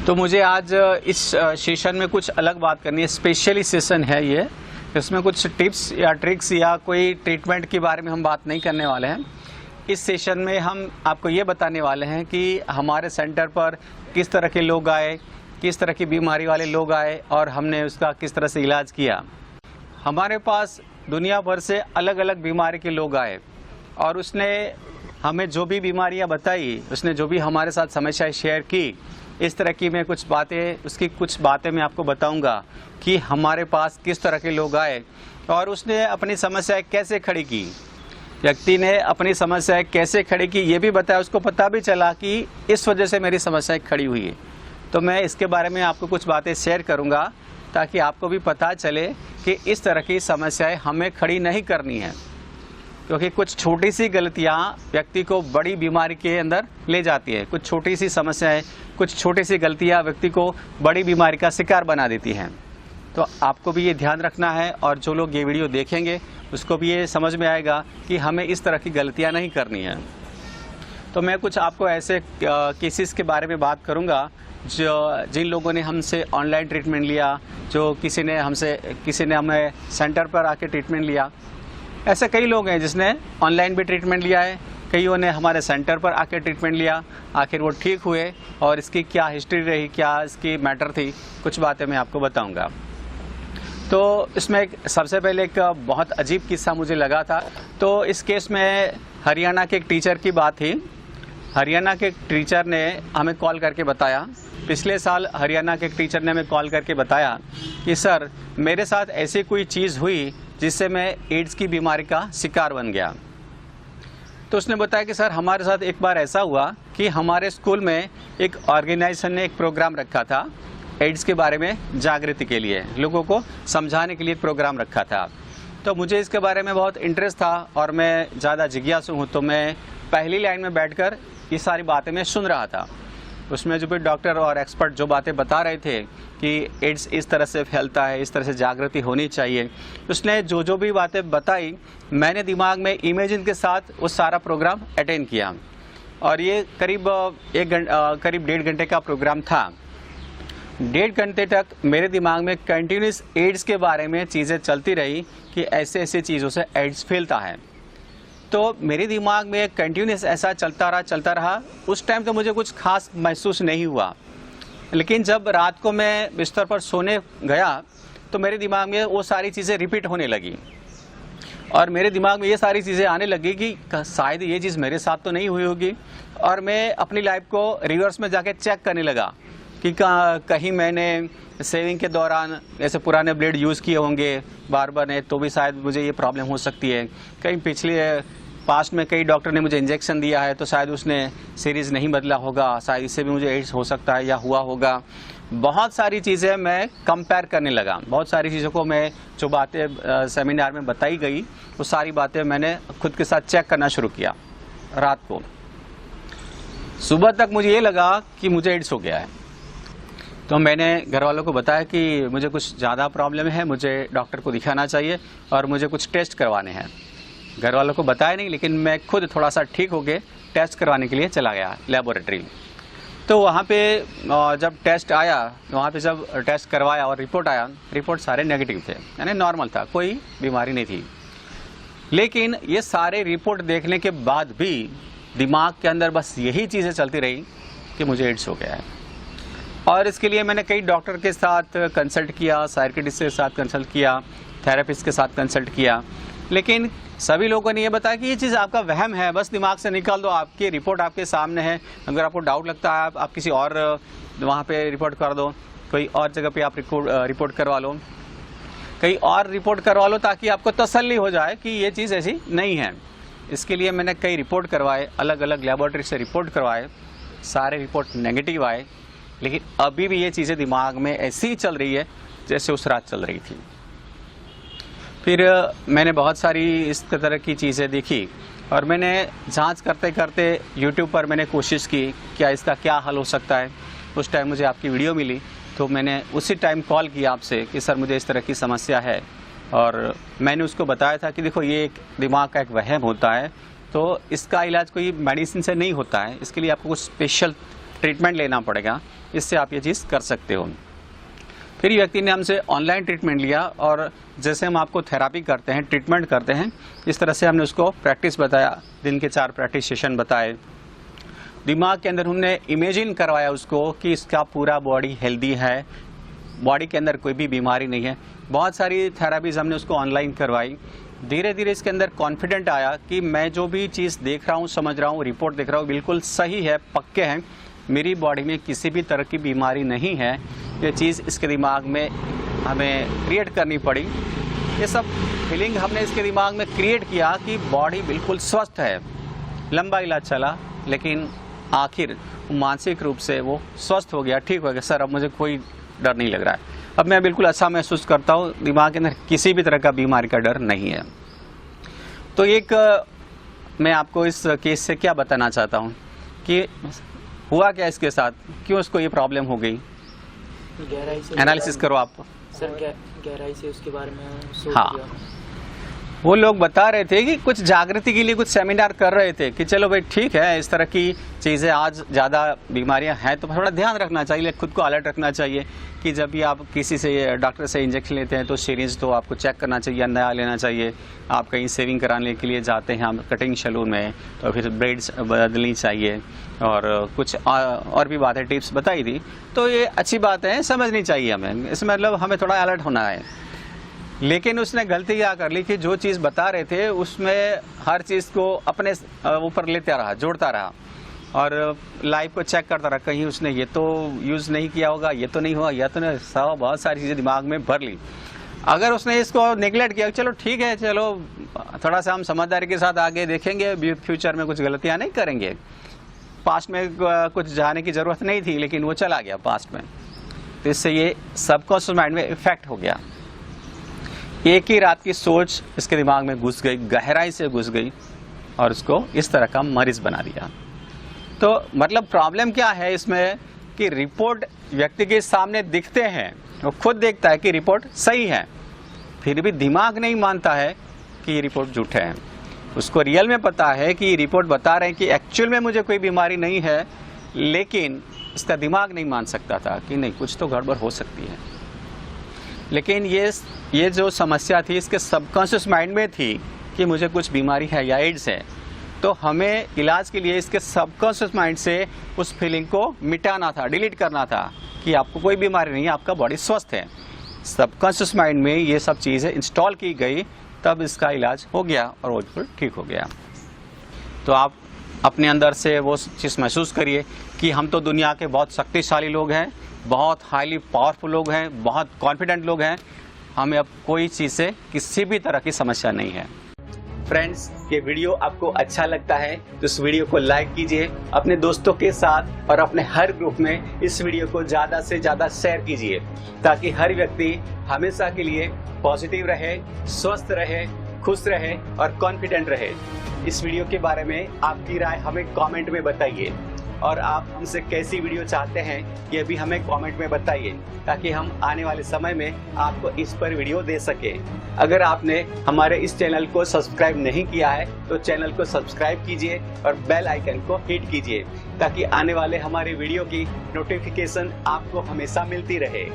तो मुझे आज इस सेशन में कुछ अलग बात करनी है। स्पेशली सेशन है ये, इसमें कुछ टिप्स या ट्रिक्स या कोई ट्रीटमेंट के बारे में हम बात नहीं करने वाले हैं। इस सेशन में हम आपको ये बताने वाले हैं कि हमारे सेंटर पर किस तरह के लोग आए, किस तरह की बीमारी वाले लोग आए और हमने उसका किस तरह से इलाज किया। हमारे पास दुनिया भर से अलग अलग बीमारी के लोग आए और उसने हमें जो भी बीमारियां बताई, उसने जो भी हमारे साथ समस्याएं शेयर की, इस तरह की मैं कुछ बातें मैं आपको बताऊंगा कि हमारे पास किस तरह के लोग आए और उसने अपनी समस्याएं कैसे खड़ी की। व्यक्ति ने अपनी समस्याएं कैसे खड़ी की ये भी बताया, उसको पता भी चला कि इस वजह से मेरी समस्याएं खड़ी हुई है। तो मैं इसके बारे में आपको कुछ बातें शेयर करूंगा ताकि आपको भी पता चले कि इस तरह की समस्याएं हमें खड़ी नहीं करनी है, क्योंकि कुछ छोटी सी गलतियां व्यक्ति को बड़ी बीमारी के अंदर ले जाती है। कुछ छोटी सी समस्याएं, कुछ छोटी सी गलतियां व्यक्ति को बड़ी बीमारी का शिकार बना देती हैं। तो आपको भी ये ध्यान रखना है और जो लोग ये वीडियो देखेंगे उसको भी ये समझ में आएगा कि हमें इस तरह की गलतियां नहीं करनी है। तो मैं कुछ आपको ऐसे केसेस के बारे में बात करूंगा जिन लोगों ने हमसे ऑनलाइन ट्रीटमेंट लिया, जो किसी ने हमें सेंटर पर आके ट्रीटमेंट लिया। ऐसे कई लोग हैं जिसने ऑनलाइन भी ट्रीटमेंट लिया है, कईयों ने हमारे सेंटर पर आके ट्रीटमेंट लिया, आखिर वो ठीक हुए और इसकी क्या हिस्ट्री रही, क्या इसकी मैटर थी, कुछ बातें मैं आपको बताऊंगा। तो इसमें सबसे पहले एक बहुत अजीब किस्सा मुझे लगा था। तो इस केस में हरियाणा के एक टीचर की बात थी। हरियाणा के टीचर ने हमें कॉल करके बताया, पिछले साल हरियाणा के एक टीचर ने हमें कॉल करके बताया कि सर मेरे साथ ऐसी कोई चीज़ हुई जिससे मैं एड्स की बीमारी का शिकार बन गया। तो उसने बताया कि सर हमारे साथ एक बार ऐसा हुआ कि हमारे स्कूल में एक ऑर्गेनाइजेशन ने एक प्रोग्राम रखा था, एड्स के बारे में जागृति के लिए, लोगों को समझाने के लिए एक प्रोग्राम रखा था। तो मुझे इसके बारे में बहुत इंटरेस्ट था और मैं ज़्यादा जिज्ञासु हूँ, तो मैं पहली लाइन में बैठकर ये सारी बातें मैं सुन रहा था। उसमें जो भी डॉक्टर और एक्सपर्ट जो बातें बता रहे थे कि एड्स इस तरह से फैलता है, इस तरह से जागृति होनी चाहिए, उसने जो भी बातें बताई मैंने दिमाग में इमेजिन के साथ वो सारा प्रोग्राम अटेंड किया। और ये करीब 1.5 घंटे का प्रोग्राम था। 1.5 घंटे तक मेरे दिमाग में कंटिन्यूस एड्स के बारे में चीज़ें चलती रही कि ऐसे ऐसे चीज़ों से एड्स फैलता है। तो मेरे दिमाग में कंटिन्यूस ऐसा चलता रहा। उस टाइम तो मुझे कुछ खास महसूस नहीं हुआ, लेकिन जब रात को मैं बिस्तर पर सोने गया तो मेरे दिमाग में वो सारी चीज़ें रिपीट होने लगी और मेरे दिमाग में ये सारी चीज़ें आने लगी कि शायद ये चीज़ मेरे साथ तो नहीं हुई होगी। और मैं अपनी लाइफ को रिवर्स में जाके चेक करने लगा कि कहीं मैंने सेविंग के दौरान ऐसे पुराने ब्लेड यूज़ किए होंगे बार ने, तो भी शायद मुझे ये प्रॉब्लम हो सकती है। कहीं पिछले पास्ट में कई डॉक्टर ने मुझे इंजेक्शन दिया है तो शायद उसने सीरीज़ नहीं बदला होगा, शायद इससे भी मुझे एड्स हो सकता है या हुआ होगा। बहुत सारी चीज़ें मैं कंपेयर करने लगा। बहुत सारी चीज़ों को मैं जो बातें सेमिनार में बताई गई वो सारी बातें मैंने खुद के साथ चेक करना शुरू किया। रात को सुबह तक मुझे ये लगा कि मुझे एड्स हो गया है। तो मैंने घर वालों को बताया कि मुझे कुछ ज़्यादा प्रॉब्लम है, मुझे डॉक्टर को दिखाना चाहिए और मुझे कुछ टेस्ट करवाने हैं। घर वालों को बताया नहीं, लेकिन मैं खुद थोड़ा सा ठीक हो गए टेस्ट करवाने के लिए चला गया लेबोरेटरी। तो वहाँ पे जब टेस्ट आया, वहाँ पे जब टेस्ट करवाया और रिपोर्ट आया, रिपोर्ट सारे नेगेटिव थे, यानी नॉर्मल था, कोई बीमारी नहीं थी। लेकिन ये सारे रिपोर्ट देखने के बाद भी दिमाग के अंदर बस यही चीज़ें चलती रही कि मुझे एड्स हो गया है। और इसके लिए मैंने कई डॉक्टर के साथ कंसल्ट किया, साइकियाट्रिस्ट के साथ कंसल्ट किया, थेरेपिस्ट के साथ कंसल्ट किया, लेकिन सभी लोगों ने ये बताया कि ये चीज़ आपका वहम है, बस दिमाग से निकाल दो, आपकी रिपोर्ट आपके सामने है। अगर आपको डाउट लगता है आप किसी और वहाँ पे रिपोर्ट कर दो, कोई और जगह पे आप रिपोर्ट करवा लो, कहीं और रिपोर्ट करवा लो, ताकि आपको तसल्ली हो जाए कि ये चीज़ ऐसी नहीं है। इसके लिए मैंने कई रिपोर्ट करवाए, अलग अलग लेबोरेटरी से रिपोर्ट करवाए, सारे रिपोर्ट नेगेटिव आए, लेकिन अभी भी ये चीज़ें दिमाग में ऐसी ही चल रही है जैसे उस रात चल रही थी। फिर मैंने बहुत सारी इस तरह की चीज़ें देखी और मैंने जांच करते करते YouTube पर मैंने कोशिश की क्या इसका क्या हल हो सकता है। उस टाइम मुझे आपकी वीडियो मिली तो मैंने उसी टाइम कॉल किया आपसे कि सर मुझे इस तरह की समस्या है, और मैंने उसको बताया था कि देखो ये एक दिमाग का एक वहम होता है, तो इसका इलाज कोई मेडिसिन से नहीं होता है, इसके लिए आपको कुछ स्पेशल ट्रीटमेंट लेना पड़ेगा, इससे आप ये चीज़ कर सकते हो। फिर व्यक्ति ने हमसे ऑनलाइन ट्रीटमेंट लिया और जैसे हम आपको थेरापी करते हैं, ट्रीटमेंट करते हैं, इस तरह से हमने उसको प्रैक्टिस बताया, दिन के 4 प्रैक्टिस सेशन बताए। दिमाग के अंदर हमने इमेजिन करवाया उसको कि इसका पूरा बॉडी हेल्दी है, बॉडी के अंदर कोई भी बीमारी नहीं है। बहुत सारी थेरापीज हमने उसको ऑनलाइन करवाई। धीरे धीरे इसके अंदर कॉन्फिडेंट आया कि मैं जो भी चीज़ देख रहा हूँ, समझ रहा हूँ, रिपोर्ट देख रहा हूँ, बिल्कुल सही है, पक्के हैं, मेरी बॉडी में किसी भी तरह की बीमारी नहीं है। ये चीज़ इसके दिमाग में हमें क्रिएट करनी पड़ी। ये सब फीलिंग हमने इसके दिमाग में क्रिएट किया कि बॉडी बिल्कुल स्वस्थ है। लंबा इलाज चला, लेकिन आखिर मानसिक रूप से वो स्वस्थ हो गया, ठीक हो गया। सर अब मुझे कोई डर नहीं लग रहा है, अब मैं बिल्कुल अच्छा महसूस करता हूँ, दिमाग के अंदर किसी भी तरह का बीमारी का डर नहीं है। तो एक मैं आपको इस केस से क्या बताना चाहता हूँ कि हुआ क्या इसके साथ, क्यों उसको ये प्रॉब्लम हो गई। गहराई से एनालिसिस करो आप सर, गहराई से उसके बारे में सोच हाँ, लिया। वो लोग बता रहे थे कि कुछ जागृति के लिए कुछ सेमिनार कर रहे थे कि चलो भाई ठीक है, इस तरह की चीज़ें आज ज़्यादा बीमारियां हैं तो थोड़ा ध्यान रखना चाहिए, खुद को अलर्ट रखना चाहिए कि जब भी आप किसी से डॉक्टर से इंजेक्शन लेते हैं तो सीरीज तो आपको चेक करना चाहिए, नया लेना चाहिए। आप कहीं सेविंग कराने के लिए जाते हैं, आप कटिंग सैलून में, तो फिर ब्लेड्स बदलनी चाहिए और कुछ और भी बातें, टिप्स बताई थी। तो ये अच्छी बात है, समझनी चाहिए हमें, इसमें मतलब हमें थोड़ा अलर्ट होना है। लेकिन उसने गलती क्या कर ली कि जो चीज़ बता रहे थे उसमें हर चीज़ को अपने ऊपर लेता रहा, जोड़ता रहा और लाइफ को चेक करता रहा, कहीं उसने ये तो यूज़ नहीं किया होगा, ये तो नहीं हुआ, या तो नहीं, सब बहुत सारी चीज़ें दिमाग में भर ली। अगर उसने इसको नेगलेक्ट किया, चलो ठीक है, चलो थोड़ा सा हम समझदारी के साथ आगे देखेंगे, फ्यूचर में कुछ गलतियाँ नहीं करेंगे, पास्ट में कुछ जाने की ज़रूरत नहीं थी, लेकिन वो चला गया पास्ट में, तो इससे ये सबकॉन्शियस माइंड में इफेक्ट हो गया। एक ही रात की सोच इसके दिमाग में घुस गई, गहराई से घुस गई और उसको इस तरह का मरीज बना दिया। तो मतलब प्रॉब्लम क्या है इसमें कि रिपोर्ट व्यक्ति के सामने दिखते हैं, वो खुद देखता है कि रिपोर्ट सही है, फिर भी दिमाग नहीं मानता है कि ये रिपोर्ट झूठे हैं। उसको रियल में पता है कि रिपोर्ट बता रहे हैं कि एक्चुअल में मुझे कोई बीमारी नहीं है, लेकिन इसका दिमाग नहीं मान सकता था कि नहीं, कुछ तो गड़बड़ हो सकती है। लेकिन ये जो समस्या थी इसके सबकॉन्शियस माइंड में थी कि मुझे कुछ बीमारी है या एड्स है, तो हमें इलाज के लिए इसके सबकॉन्शियस माइंड से उस फीलिंग को मिटाना था, डिलीट करना था कि आपको कोई बीमारी नहीं है, आपका बॉडी स्वस्थ है। सबकॉन्शियस माइंड में ये सब चीज़ें इंस्टॉल की गई, तब इसका इलाज हो गया और वो बिल्कुल ठीक हो गया। तो आप अपने अंदर से वो चीज़ महसूस करिए कि हम तो दुनिया के बहुत शक्तिशाली लोग हैं, बहुत हाईली पावरफुल लोग हैं, बहुत कॉन्फिडेंट लोग हैं, हमें अब कोई चीज़ से किसी भी तरह की समस्या नहीं है। फ्रेंड्स, ये वीडियो आपको अच्छा लगता है तो इस वीडियो को लाइक कीजिए, अपने दोस्तों के साथ और अपने हर ग्रुप में इस वीडियो को ज़्यादा से ज़्यादा शेयर कीजिए, ताकि हर व्यक्ति हमेशा के लिए पॉजिटिव रहे, स्वस्थ रहे, खुश रहे और कॉन्फिडेंट रहे। इस वीडियो के बारे में आपकी राय हमें कमेंट में बताइए और आप हमसे कैसी वीडियो चाहते हैं ये भी हमें कमेंट में बताइए, ताकि हम आने वाले समय में आपको इस पर वीडियो दे सके। अगर आपने हमारे इस चैनल को सब्सक्राइब नहीं किया है तो चैनल को सब्सक्राइब कीजिए और बेल आइकन को हिट कीजिए, ताकि आने वाले हमारे वीडियो की नोटिफिकेशन आपको हमेशा मिलती रहे।